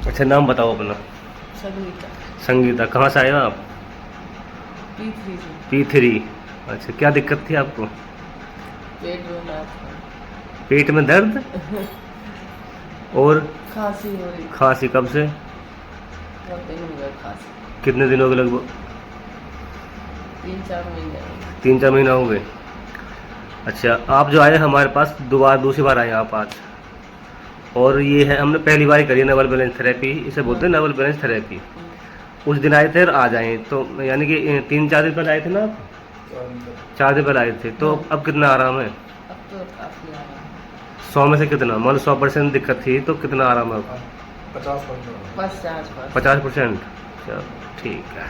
अच्छा, नाम बताओ अपना। संगीता। संगीता, कहाँ से आए हो आप? P3 से। P3। अच्छा, क्या दिक्कत थी आपको? पेट में दर्द पेट में दर्द था। और खांसी हो रही। खांसी? कब से? बहुत दिन हो गए खांसी। कितने दिन हो गए लगभग? 3-4 महीने हो गए। 3-4 महीना हो गए। अच्छा, आप जो आए हमारे पास दूसरी बार आए आप आज, और ये है हमने पहली बार ही करी है नवल बैलेंस थेरेपी, इसे बोलते हैं नवल बैलेंस थेरेपी। उस दिन आए थे और आज आए, तो यानी कि 3-4 दिन पहले आए थे ना आप? 4 दिन पहले आए थे, तो हाँ। अब कितना आराम है? अब तो काफी आराम है। 100 में से कितना, मान लो 100% दिक्कत थी तो कितना आराम है अब? 50%। 50%। चलो ठीक है।